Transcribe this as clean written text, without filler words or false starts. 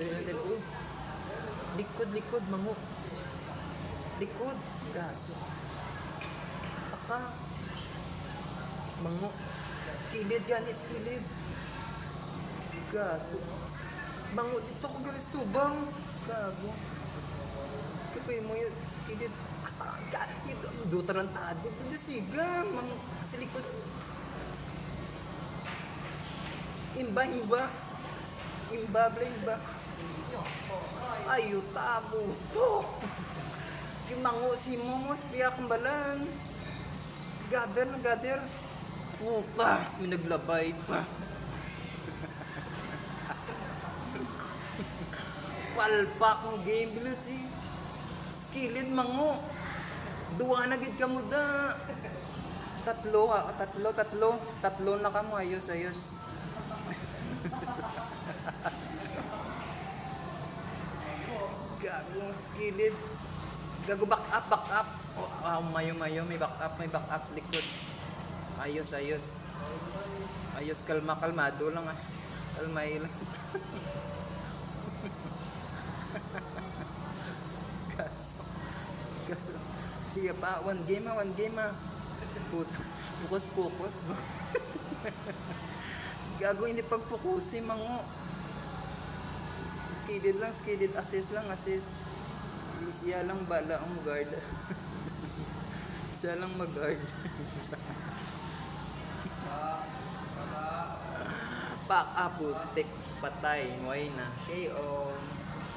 Oh. Likod, mango. Likod. Gaso. Taka. Mango. Kilid yan, kilid. Gaso. Mango, dito ko galis tubang. Gago. Kapay mo yung kilid. Ito tarantado. Hindi siga. Mango. Sa likod. Imba. Imba. Ayo tabo. To. Yung mango si Momos piyak balan. Gader. Puta, may naglabay pa. Palpak ng game bilit si skilled mango. Duwa na gid ka mo da. Tatlo na ka mo. Ayos. Gagong skilled. Gago back up. Oh, mayo, may back up sa likod. Ayos. Kalmado lang ah. Kalmay lang. Kaso. Sige pa, one game ah. Focus. Gago hindi pagpukusin mango. Skilled assist. Siya lang bala ang guard. Siya lang mag-guard. Pak putik patay, way na. KO.